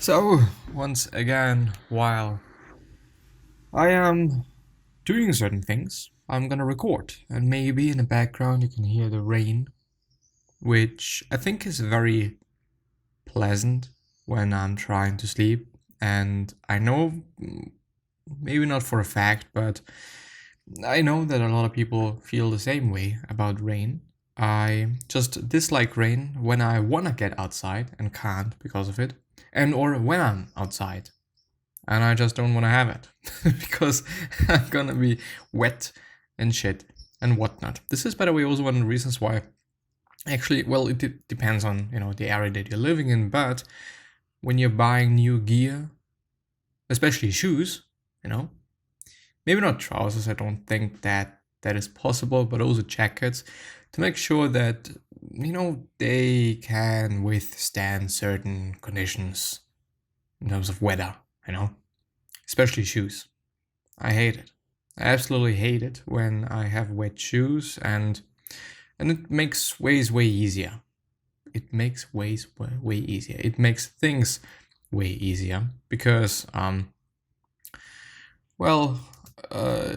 So, once again, while I am doing certain things, I'm gonna record, and maybe in the background you can hear the rain, which I think is very pleasant when I'm trying to sleep. And I know, maybe not for a fact, but I know that a lot of people feel the same way about rain. I just dislike rain when I wanna get outside and can't because of it, and or when I'm outside and I just don't want to have it because I'm gonna be wet and shit and whatnot. This is, by the way, also one of the reasons why. Actually, well, it depends on the area that you're living in, but when you're buying new gear, especially shoes, maybe not trousers. I don't think that is possible, but also jackets, to make sure that they can withstand certain conditions in terms of weather. Especially shoes. I hate it. I absolutely hate it when I have wet shoes, and it makes ways way easier. It makes ways way easier. It makes things way easier because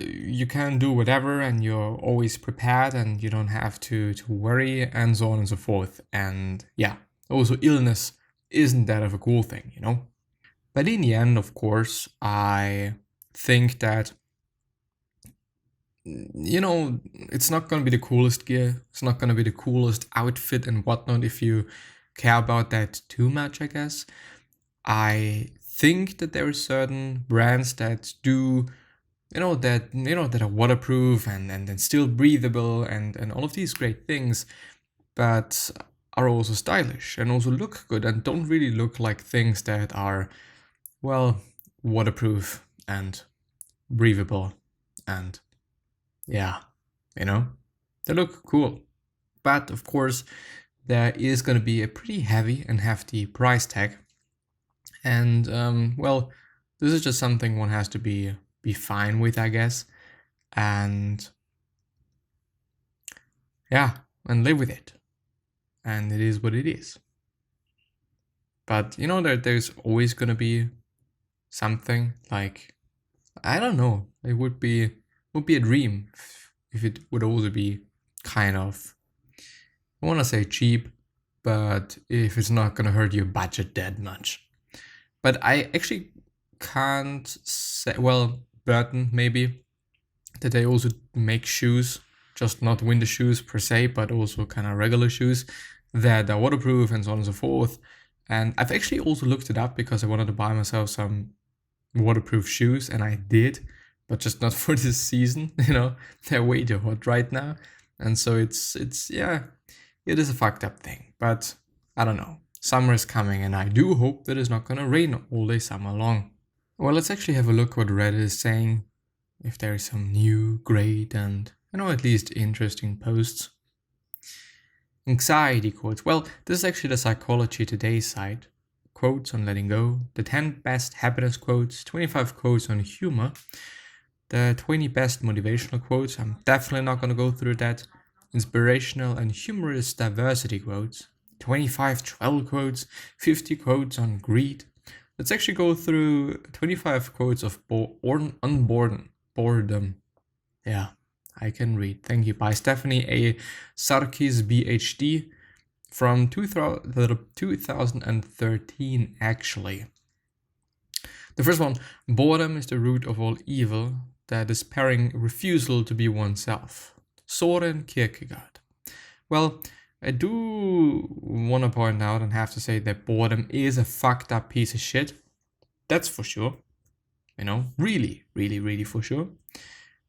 you can do whatever and you're always prepared and you don't have to worry and so on and so forth. And yeah, also illness isn't that of a cool thing, But in the end, of course, I think that, it's not going to be the coolest gear. It's not going to be the coolest outfit and whatnot if you care about that too much, I guess. I think that there are certain brands that do, that are waterproof and still breathable and all of these great things, but are also stylish and also look good and don't really look like things that are, waterproof and breathable and yeah, they look cool. But of course, there is going to be a pretty heavy and hefty price tag. And this is just something one has to be fine with, I guess. And yeah, and live with it. And it is what it is. But there's always going to be something like, I don't know, it would be a dream if it would also be kind of, I want to say cheap, but if it's not going to hurt your budget that much. But I actually can't say, Burton maybe, that they also make shoes, just not winter shoes per se, but also kind of regular shoes that are waterproof and so on and so forth. And I've actually also looked it up because I wanted to buy myself some waterproof shoes, and I did, but just not for this season. They're way too hot right now, and so it's it is a fucked up thing. But I don't know. Summer is coming, and I do hope that it's not gonna rain all day summer long. Well, let's actually have a look what Reddit is saying. If there is some new, great, and at least interesting posts. Anxiety quotes. Well, this is actually the Psychology Today site. Quotes on letting go, the 10 best happiness quotes, 25 quotes on humor, the 20 best motivational quotes. I'm definitely not going to go through that. Inspirational and humorous diversity quotes, 25 travel quotes, 50 quotes on greed. Let's actually go through 25 quotes of boredom. Yeah, I can read. Thank you. By Stephanie A. Sarkis, BHD. From 2013, actually. The first one, boredom is the root of all evil, the despairing refusal to be oneself. Soren Kierkegaard. Well, I do want to point out and have to say that boredom is a fucked up piece of shit. That's for sure. Really, really, really for sure.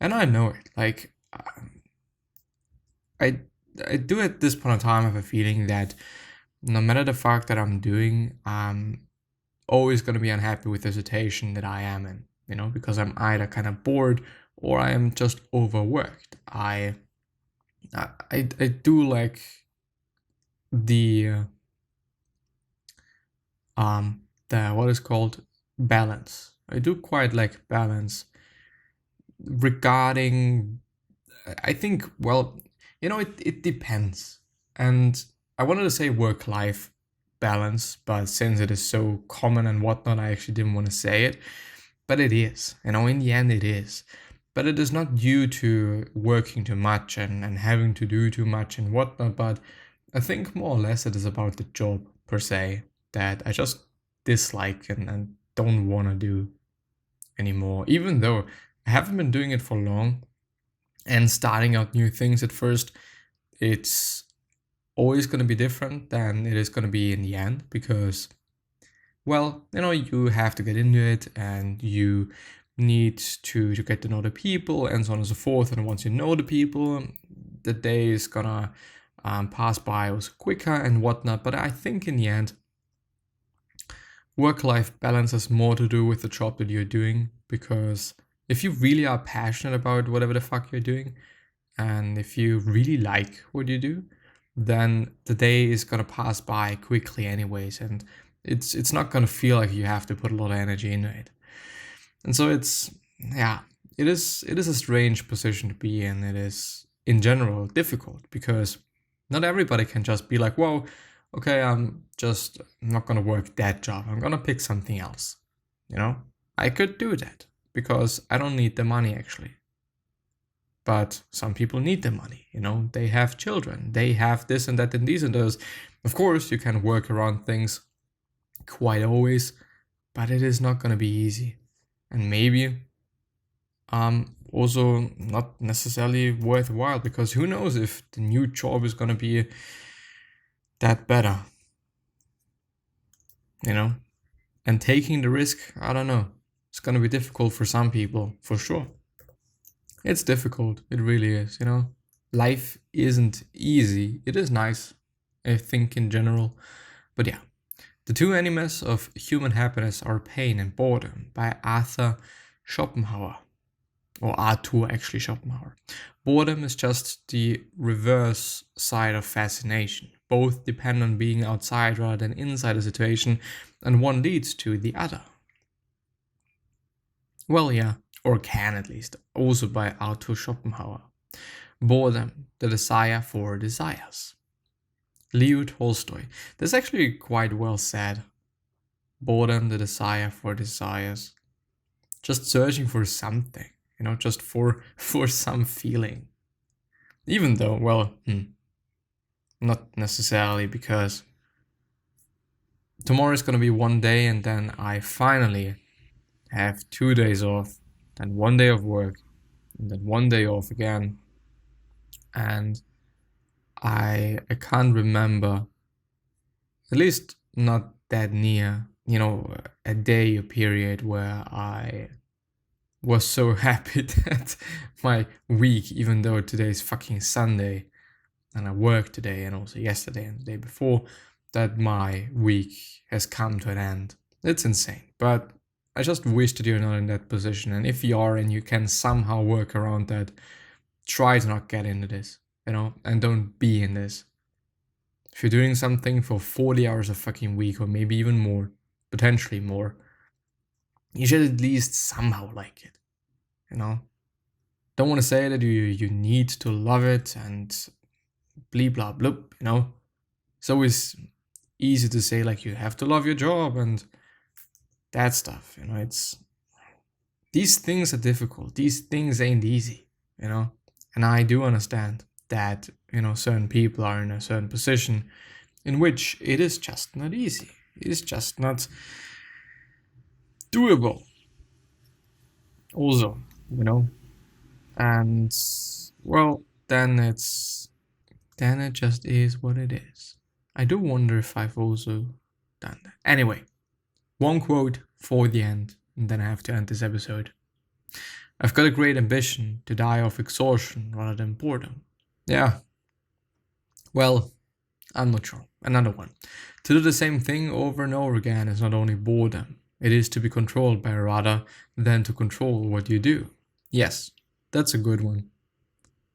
And I know it. Like, I do at this point in time have a feeling that no matter the fuck that I'm doing, I'm always going to be unhappy with the situation that I am in, because I'm either kind of bored or I am just overworked. I do like the what is called balance. I do quite like balance regarding, I think, it depends. And I wanted to say work-life balance, but since it is so common and whatnot, I actually didn't want to say it. But it is, in the end it is. But it is not due to working too much and having to do too much and whatnot, but I think more or less it is about the job per se that I just dislike and don't want to do anymore, even though I haven't been doing it for long and starting out new things at first. It's always going to be different than it is going to be in the end because, well, you have to get into it and you need to get to know the people and so on and so forth. And once you know the people, the day is gonna pass by also quicker and whatnot. But I think in the end, work-life balance has more to do with the job that you're doing, because if you really are passionate about whatever the fuck you're doing, and if you really like what you do, then the day is gonna pass by quickly anyways, and it's not gonna feel like you have to put a lot of energy into it. And so it is a strange position to be in. It is in general difficult because not everybody can just be like, whoa, okay, I'm just not gonna work that job. I'm gonna pick something else. I could do that because I don't need the money actually. But some people need the money, they have children, they have this and that and these and those. Of course, you can work around things quite always, but it is not gonna be easy. And maybe also not necessarily worthwhile, because who knows if the new job is going to be that better, and taking the risk, I don't know, it's going to be difficult for some people, for sure. It's difficult, it really is, life isn't easy. It is nice, I think, in general, but yeah. The two enemies of human happiness are pain and boredom, by Arthur Schopenhauer. Or Arthur, actually, Schopenhauer. Boredom is just the reverse side of fascination. Both depend on being outside rather than inside a situation, and one leads to the other. Well, yeah, or can at least. Also by Arthur Schopenhauer. Boredom, the desire for desires. Leo Tolstoy. That's actually quite well said. Boredom, the desire for desires. Just searching for something, just for some feeling. Even though, well, not necessarily, because tomorrow is going to be one day and then I finally have 2 days off, then 1 day of work, and then 1 day off again. And I can't remember, at least not that near, a day or period where I was so happy that my week, even though today is fucking Sunday and I worked today and also yesterday and the day before, that my week has come to an end. It's insane. But I just wish that you're not in that position. And if you are and you can somehow work around that, try to not get into this. And don't be in this. If you're doing something for 40 hours a fucking week, or maybe even more, potentially more, you should at least somehow like it, Don't want to say that you need to love it and blah, blah, blah, It's always easy to say, like, you have to love your job and that stuff, it's... These things are difficult. These things ain't easy, And I do understand that, certain people are in a certain position in which it is just not easy. It is just not doable. Also, and, well, then it just is what it is. I do wonder if I've also done that. Anyway, one quote for the end, and then I have to end this episode. I've got a great ambition to die of exhaustion rather than boredom. Yeah. Well, I'm not sure. Another one. To do the same thing over and over again is not only boredom. It is to be controlled by rather than to control what you do. Yes, that's a good one.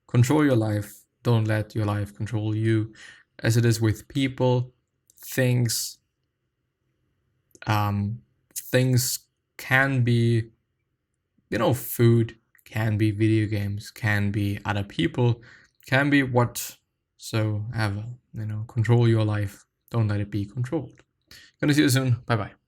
Control your life. Don't let your life control you. As it is with people, things. Things can be, food, can be video games, can be other people, can be whatsoever. Control your life. Don't let it be controlled. Gonna see you soon. Bye bye.